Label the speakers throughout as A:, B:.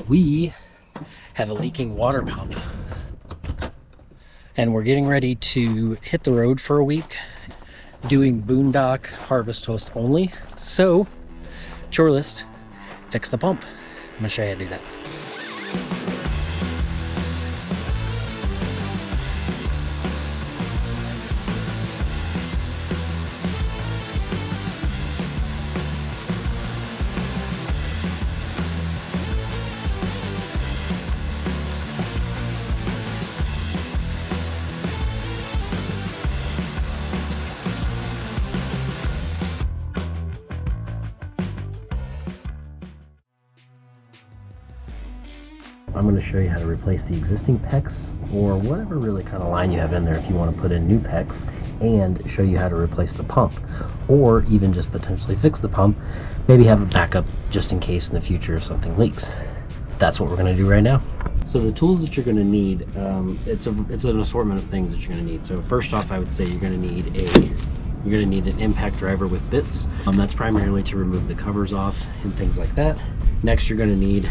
A: We have a leaking water pump and we're getting ready to hit the road for a week doing boondock harvest host only. So chore list, fix the pump. I'm gonna show you how to do that. I'm going to show you how to replace the existing PEX or whatever really kind of line you have in there if you want to put in new PEX, and show you how to replace the pump, or even just potentially fix the pump, maybe have a backup just in case in the future if something leaks. That's what we're going to do right now. So the tools that you're going to need, it's an assortment of things that you're going to need. So first off, I would say you're going to need an impact driver with bits. That's primarily to remove the covers off and things like that. Next, you're going to need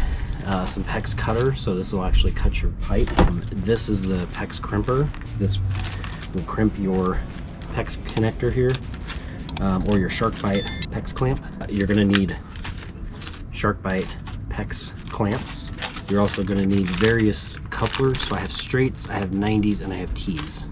A: some PEX cutter, so this will actually cut your pipe. This is the PEX crimper. This will crimp your PEX connector here, or your shark bite PEX clamp. You're going to need shark bite PEX clamps. You're also going to need various couplers. So I have straights, I have 90s, and I have T's.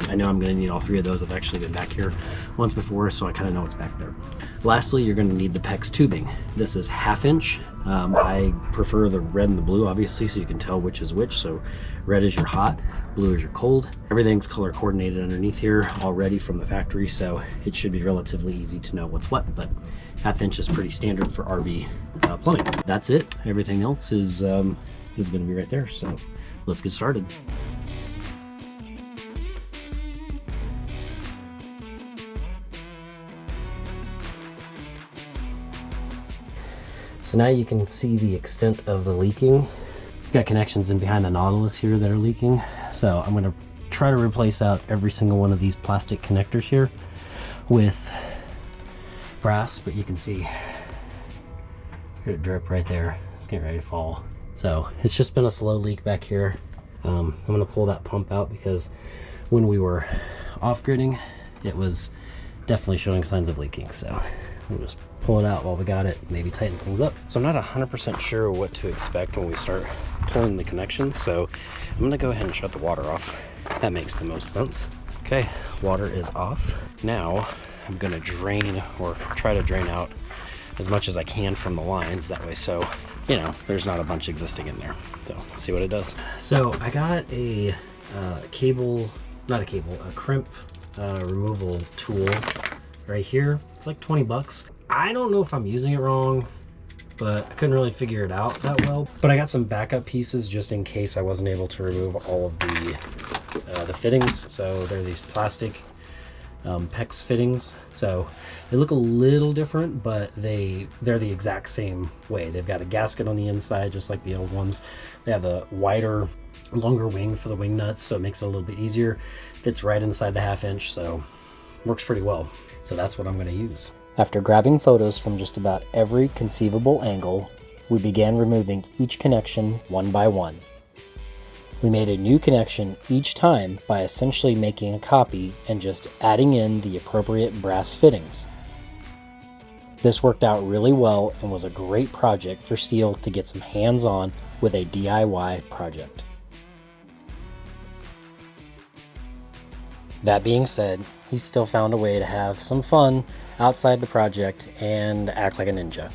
A: I know I'm going to need all three of those. I've actually been back here once before, so I kind of know what's back there. Lastly, you're going to need the Pex tubing. This is 1/2 inch. I prefer the red and the blue, obviously, so you can tell which is which. So red is your hot, blue is your cold. Everything's color coordinated underneath here already from the factory, so it should be relatively easy to know what's what, but 1/2 inch is pretty standard for RV plumbing. That's it. Everything else is going to be right there, so let's get started. So now you can see the extent of the leaking. Got connections in behind the Nautilus here that are leaking. So I'm going to try to replace out every single one of these plastic connectors here with brass, but you can see it drip right there. It's getting ready to fall. So it's just been a slow leak back here. I'm going to pull that pump out because when we were off-gridding, it was definitely showing signs of leaking. So we'll just pull it out while we got it, maybe tighten things up. So I'm not 100% sure what to expect when we start pulling the connections, so I'm gonna go ahead and shut the water off. That makes the most sense. Okay, water is off. Now I'm gonna drain, or try to drain out as much as I can from the lines, that way so, you know, there's not a bunch existing in there. So let's see what it does. So I got a crimp removal tool right here. It's like 20 bucks. I don't know if I'm using it wrong, but I couldn't really figure it out that well. But I got some backup pieces just in case I wasn't able to remove all of the fittings. So they're these plastic PEX fittings. So they look a little different, but they're the exact same way. They've got a gasket on the inside, just like the old ones. They have a wider, longer wing for the wing nuts, so it makes it a little bit easier. Fits right inside the 1/2 inch, so works pretty well. So that's what I'm going to use. After grabbing photos from just about every conceivable angle, we began removing each connection one by one. We made a new connection each time by essentially making a copy and just adding in the appropriate brass fittings. This worked out really well and was a great project for Steele to get some hands-on with a DIY project. That being said, he still found a way to have some fun outside the project and act like a ninja.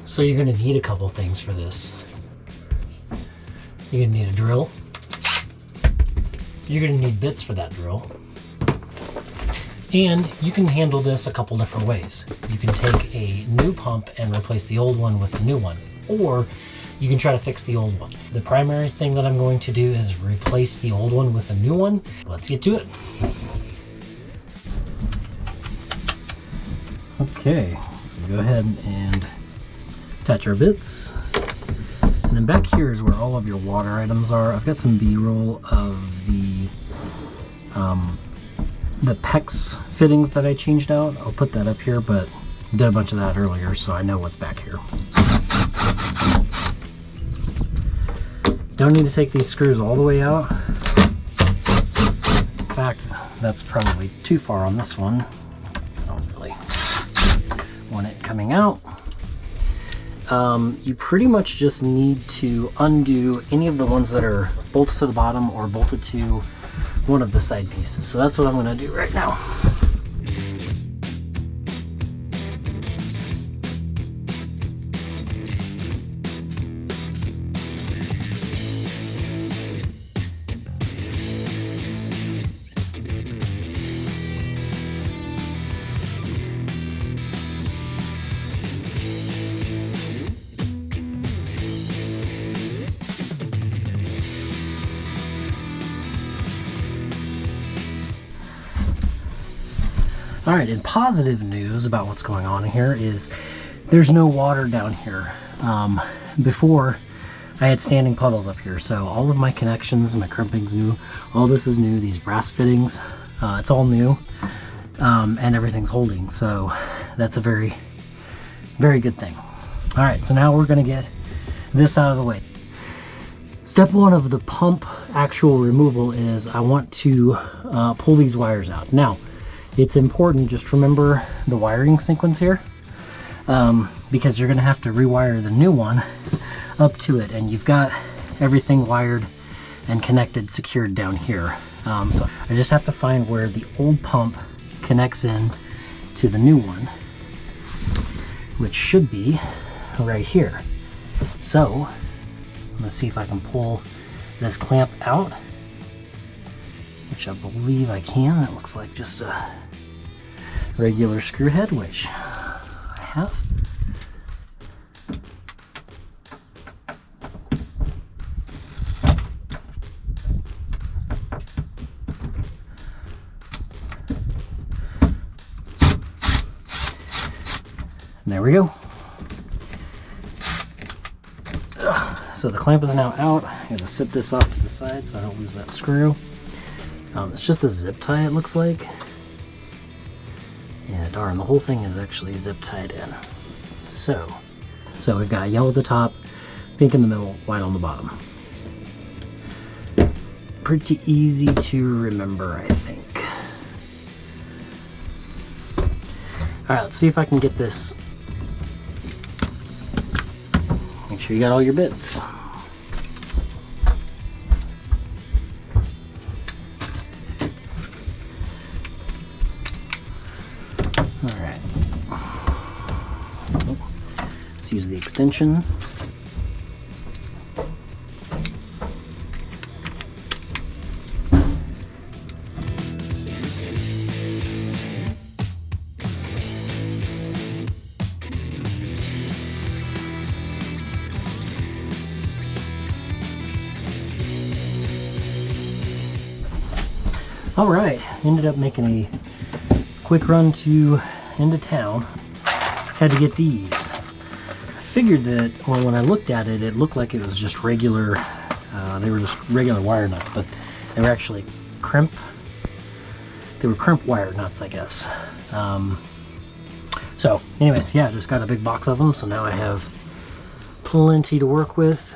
A: So you're going to need a couple things for this. You're going to need a drill. You're going to need bits for that drill. And you can handle this a couple different ways. You can take a new pump and replace the old one with a new one, or you can try to fix the old one. The primary thing that I'm going to do is replace the old one with a new one. Let's get to it. Okay, so go ahead and attach our bits. then back here is where all of your water items are. I've got some B-roll of the PEX fittings that I changed out. I'll put that up here, but I did a bunch of that earlier, so I know what's back here. Don't need to take these screws all the way out. In fact, that's probably too far on this one. I don't really want it coming out. You pretty much just need to undo any of the ones that are bolted to the bottom or bolted to one of the side pieces. So that's what I'm going to do right now. All right, and positive news about what's going on here is there's no water down here. Before, I had standing puddles up here, so all of my connections, my crimping's new, all this is new, these brass fittings, it's all new, and everything's holding, so that's a very, very good thing. All right, so now we're gonna get this out of the way. Step one of the pump actual removal is I want to pull these wires out. Now, it's important, just remember the wiring sequence here, because you're gonna have to rewire the new one up to it, and you've got everything wired and connected, secured down here. So I just have to find where the old pump connects in to the new one, which should be right here. So I'm gonna see if I can pull this clamp out, which I believe I can. It looks like just a regular screw head, which I have. And there we go. So the clamp is now out. I'm going to sit this off to the side so I don't lose that screw. It's just a zip tie, it looks like. Yeah, darn, the whole thing is actually zip tied in. So we've got yellow at the top, pink in the middle, white on the bottom. Pretty easy to remember, I think. All right, let's see if I can get this. Make sure you got all your bits. Use the extension. All right, ended up making a quick run into town. Had to get these. Figured that, well, when I looked at it, it looked like it was just regular, they were just regular wire nuts, but they were actually crimp wire nuts, I guess. So anyways, yeah, just got a big box of them, so now I have plenty to work with.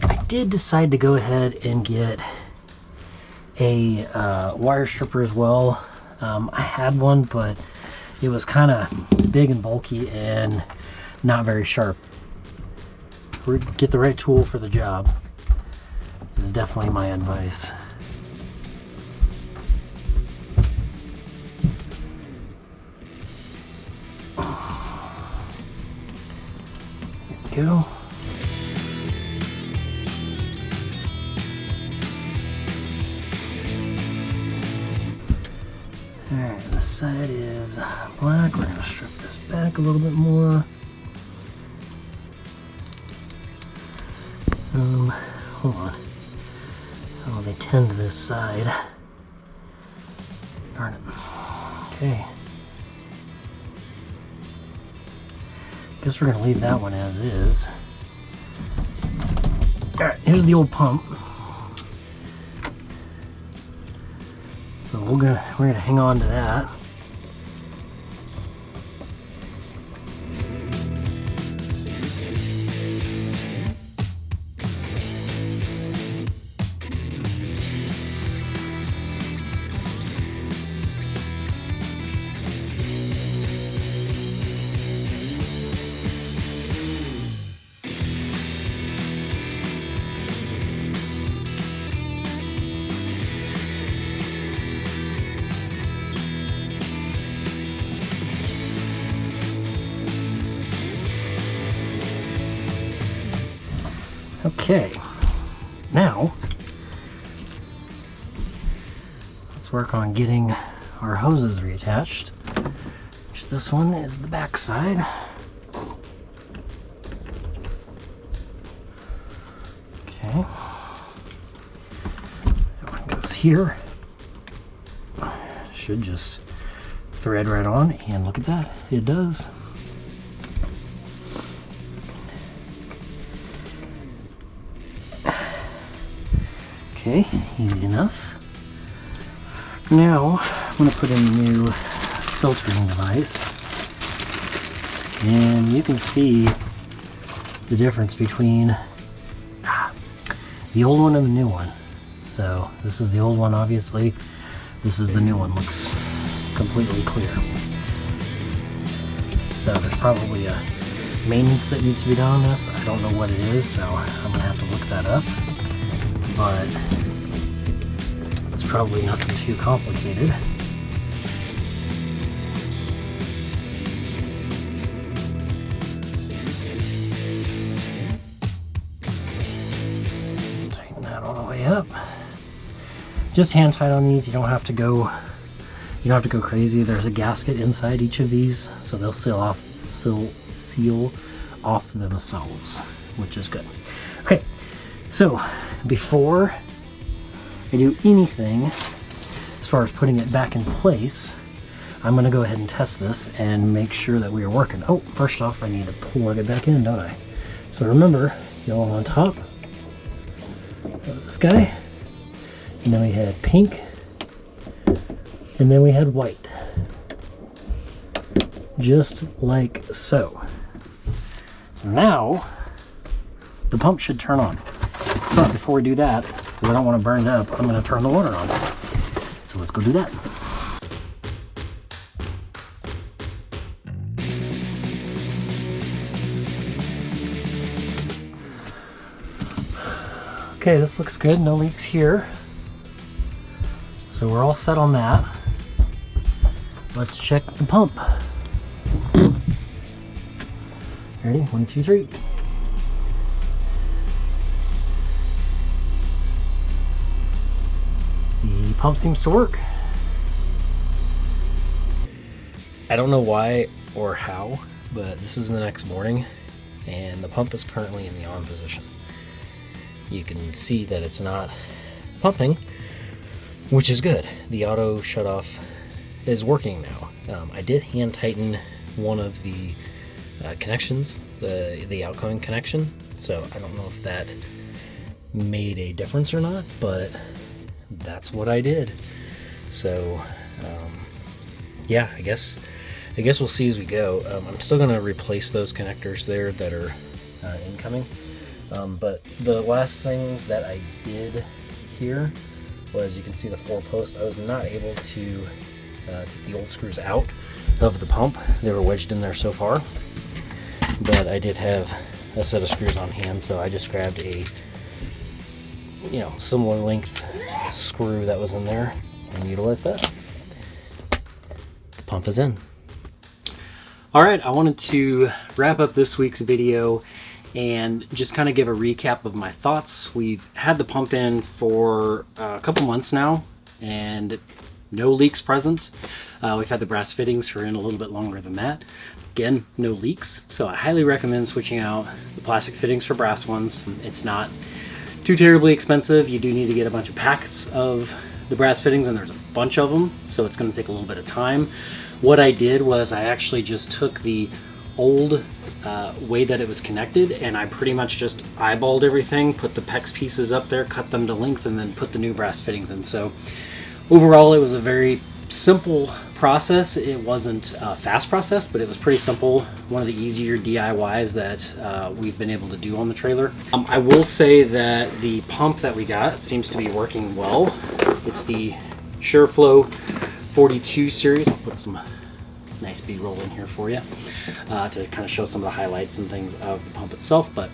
A: I did decide to go ahead and get a wire stripper as well. I had one, but it was kind of big and bulky and not very sharp. Get the right tool for the job is definitely my advice. There we go. Alright, the side is black. We're going to strip this back a little bit more. Hold on. Oh, they tend to this side. Darn it. Okay. Guess we're gonna leave that one as is. All right, here's the old pump. So we're gonna hang on to that. Okay, now let's work on getting our hoses reattached, which this one is the back side. Okay, that one goes here. Should just thread right on, and look at that, it does. Okay, easy enough. Now I'm going to put in the new filtering device, and you can see the difference between the old one and the new one. So this is the old one, obviously. This is the new one. Looks completely clear. So there's probably a maintenance that needs to be done on this. I don't know what it is, so I'm going to have to look that up. But it's probably nothing too complicated. Tighten that all the way up. Just hand tight on these. You don't have to go crazy. There's a gasket inside each of these, so they'll seal off themselves, which is good. Okay. So, before I do anything as far as putting it back in place, I'm going to go ahead and test this and make sure that we are working. Oh, first off, I need to plug it back in, don't I? So remember, yellow on top, that was this guy, and then we had pink, and then we had white. Just like so. So now, the pump should turn on. But before we do that, because I don't want to burn it up, I'm going to turn the water on. So let's go do that. Okay, this looks good. No leaks here. So we're all set on that. Let's check the pump. Ready? 1, 2, 3. The pump seems to work. I don't know why or how, but this is the next morning and the pump is currently in the on position. You can see that it's not pumping, which is good. The auto shut off is working now. I did hand tighten one of the connections, the outgoing connection, so I don't know if that made a difference or not, but that's what I did. So yeah, I guess we'll see as we go. I'm still gonna replace those connectors there that are incoming, but the last things that I did here was, you can see the 4 posts. I was not able to take the old screws out of the pump. They were wedged in there so far, but I did have a set of screws on hand, so I just grabbed a similar length screw that was in there and utilized that. The pump is in. Alright, I wanted to wrap up this week's video and just kind of give a recap of my thoughts. We've had the pump in for a couple months now and no leaks present. We've had the brass fittings for in a little bit longer than that. Again, no leaks, so I highly recommend switching out the plastic fittings for brass ones. It's not too terribly expensive. You do need to get a bunch of packs of the brass fittings, and there's a bunch of them, so it's going to take a little bit of time. What I did was I actually just took the
B: old way that it was connected, and I pretty much just eyeballed everything, put the PEX pieces up there, cut them to length, and then put the new brass fittings in. So overall, it was a very simple process. It wasn't a fast process, but it was pretty simple. One of the easier DIYs that we've been able to do on the trailer. I will say that the pump that we got seems to be working well. It's the SureFlow 42 series. I'll put some nice B-roll in here for you to kind of show some of the highlights and things of the pump itself, but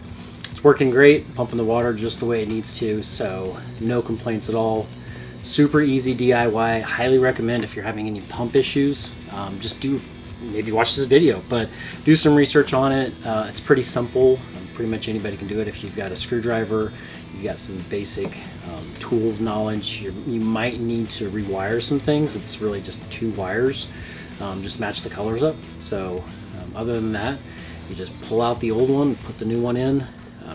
B: it's working great, pumping the water just the way it needs to, so no complaints at all. Super easy DIY. Highly recommend if you're having any pump issues, just maybe watch this video, but do some research on it. It's pretty simple. Pretty much anybody can do it. If you've got a screwdriver, you got some basic tools knowledge, you might need to rewire some things. It's really just 2 wires. Just match the colors up. So other than that, you just pull out the old one, put the new one in.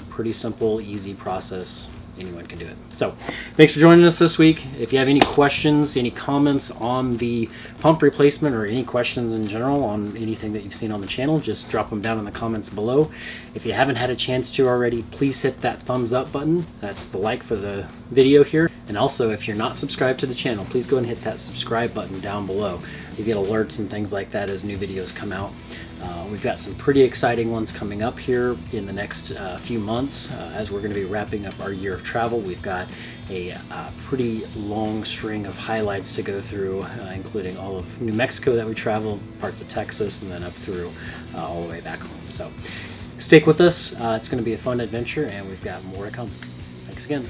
B: Pretty simple, easy process. Anyone can do it. So thanks for joining us this week. If you have any questions, any comments on the pump replacement, or any questions in general on anything that you've seen on the channel, just drop them down in the comments below. If you haven't had a chance to already, please hit that thumbs up button. That's the like for the video here. And also, if you're not subscribed to the channel, please go and hit that subscribe button down below. You get alerts and things like that as new videos come out. We've got some pretty exciting ones coming up here in the next few months as we're going to be wrapping up our year of travel. We've got a pretty long string of highlights to go through, including all of New Mexico that we traveled, parts of Texas, and then up through all the way back home. So stick with us. It's going to be a fun adventure, and we've got more to come. Thanks again.